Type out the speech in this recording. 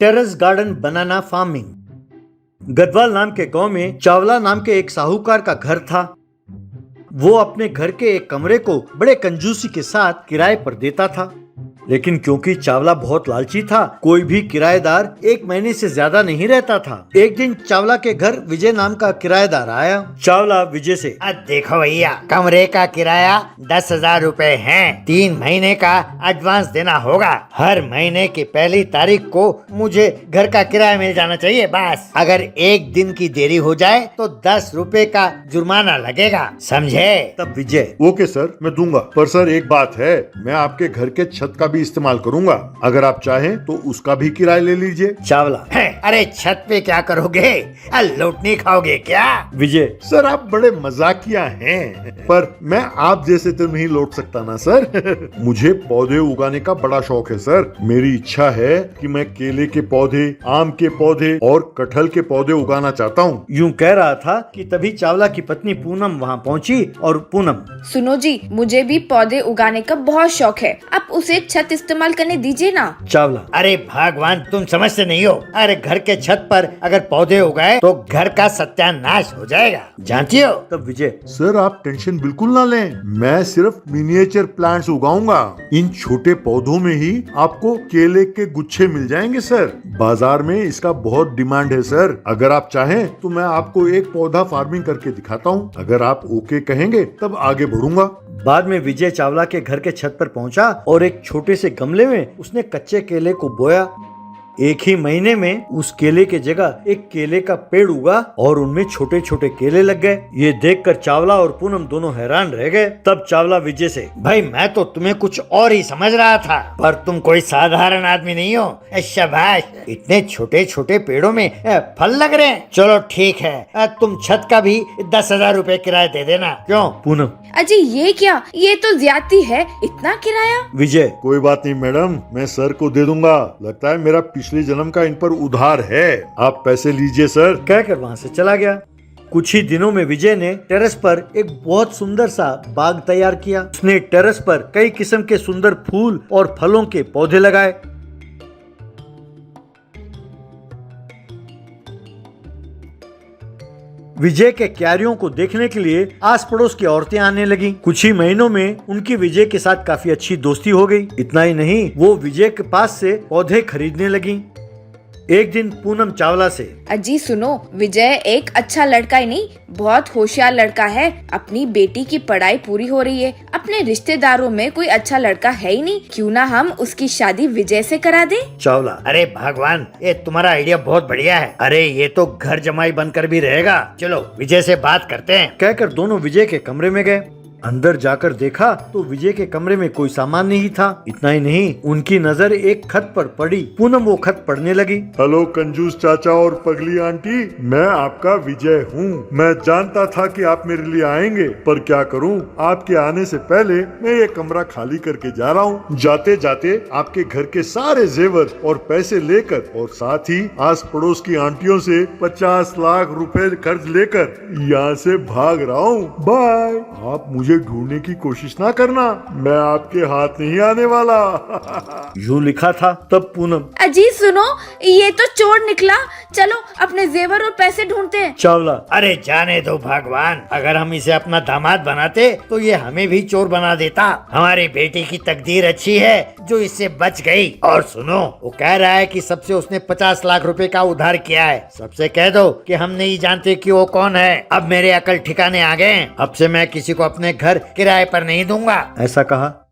Terrace garden बनाना farming. Garhwal नाम के गांव में चावला नाम के एक साहूकार का घर था। वो अपने घर के एक कमरे को बड़े कंजूसी के साथ किराए पर देता था, लेकिन क्योंकि चावला बहुत लालची था, कोई भी किराएदार 1 महीने से ज्यादा नहीं रहता था। एक दिन चावला के घर विजय नाम का किराएदार आया। चावला विजय से, देखो भैया, कमरे का किराया 10,000 रुपए है। 3 महीने का एडवांस देना होगा। हर महीने की पहली तारीख को मुझे घर का किराया मिल जाना चाहिए बस। अगर 1 दिन की देरी हो जाए तो 10 रुपए का जुर्माना लगेगा, समझे? तब विजय, ओके सर, मैं दूंगा। पर सर एक बात है, मैं आपके घर के छत का भी इस्तेमाल करूंगा। अगर आप चाहें तो उसका भी किराया ले लीजिए। चावला, अरे छत पे क्या करोगे? लौटनी खाओगे क्या? विजय, सर आप बड़े मजाकिया हैं, पर मैं आप जैसे तो नहीं लौट सकता ना सर। मुझे पौधे उगाने का बड़ा शौक है सर। मेरी इच्छा है कि मैं केले के पौधे, आम के पौधे और कटहल के पौधे उगाना चाहता हूँ। यूं कह रहा था कि तभी चावला की पत्नी पूनम वहाँ पहुँची। और पूनम, सुनो जी, मुझे भी पौधे उगाने का बहुत शौक है। आप उसे छत इस्तेमाल करने दीजिए ना। चावला, अरे भगवान, तुम समझते नहीं हो। अरे घर के छत पर अगर पौधे उगाए तो घर का सत्यानाश हो जाएगा, जानती हो? तब विजय, सर आप टेंशन बिल्कुल ना लें, मैं सिर्फ मिनिएचर प्लांट्स उगाऊंगा। इन छोटे पौधों में ही आपको केले के गुच्छे मिल जाएंगे सर। बाजार में इसका बहुत डिमांड है सर। अगर आप चाहें तो मैं आपको एक पौधा फार्मिंग करके दिखाता हूँ। अगर आप ओके कहेंगे तब आगे बढ़ूंगा। बाद में विजय चावला के घर के छत पर पहुंचा और एक छोटे से गमले में उसने कच्चे केले को बोया। 1 ही महीने में उस केले के जगह एक केले का पेड़ उगा और उनमें छोटे छोटे केले लग गए। ये देखकर चावला और पूनम दोनों हैरान रह गए। तब चावला विजय से, भाई मैं तो तुम्हें कुछ और ही समझ रहा था, पर तुम कोई साधारण आदमी नहीं हो। शाबाश, इतने छोटे छोटे पेड़ों में फल लग रहे हैं। चलो ठीक है, तुम छत का भी 10,000 रुपए किराया दे देना। क्यों? पूनम, अजी ये क्या, ये तो ज्यादती है, इतना किराया? विजय, कोई बात नहीं मैडम, मैं सर को दे दूंगा। लगता है मेरा पिछले जन्म का इन पर उधार है। आप पैसे लीजिए सर। कहकर वहाँ से चला गया। कुछ ही दिनों में विजय ने टेरेस पर एक बहुत सुंदर सा बाग तैयार किया। उसने टेरेस पर कई किस्म के सुंदर फूल और फलों के पौधे लगाए। विजय के क्यारियों को देखने के लिए आस पड़ोस की औरतें आने लगी। कुछ ही महीनों में उनकी विजय के साथ काफी अच्छी दोस्ती हो गई। इतना ही नहीं, वो विजय के पास से पौधे खरीदने लगी। एक दिन पूनम चावला से, अजी सुनो, विजय एक अच्छा लड़का ही नहीं, बहुत होशियार लड़का है। अपनी बेटी की पढ़ाई पूरी हो रही है, अपने रिश्तेदारों में कोई अच्छा लड़का है ही नहीं, क्यों ना हम उसकी शादी विजय से करा दे? चावला, अरे भगवान, ये तुम्हारा आइडिया बहुत बढ़िया है। अरे ये तो घर जमाई बनकर भी रहेगा। चलो विजय से बात करते हैं। कहकर दोनों विजय के कमरे में गए। अंदर जाकर देखा तो विजय के कमरे में कोई सामान नहीं था। इतना ही नहीं, उनकी नजर एक खत पर पड़ी। पूनम वो खत पढ़ने लगी। हेलो कंजूस चाचा और पगली आंटी, मैं आपका विजय हूँ। मैं जानता था कि आप मेरे लिए आएंगे, पर क्या करूँ, आपके आने से पहले मैं ये कमरा खाली करके जा रहा हूँ। जाते जाते आपके घर के सारे जेवर और पैसे लेकर और साथ ही आस पड़ोस की आंटियों से 50 लाख रुपए कर्ज लेकर यहाँ से भाग रहा हूँ। बाय। आप मुझे ढूंढने की कोशिश ना करना, मैं आपके हाथ नहीं आने वाला। यूं लिखा था। तब पूनम, अजी सुनो, ये तो चोर निकला। चलो अपने जेवर और पैसे ढूंढते हैं। चावला, अरे जाने दो भगवान, अगर हम इसे अपना दामाद बनाते तो ये हमें भी चोर बना देता। हमारी बेटी की तकदीर अच्छी है जो इससे बच गई। और सुनो, वो कह रहा है कि सबसे उसने 50 लाख रुपए का उधार किया है। सबसे कह दो कि हम नहीं जानते कि वो कौन है। अब मेरे अकल ठिकाने आ गए। अब से मैं किसी को अपने घर किराए पर नहीं दूंगा। ऐसा कहा।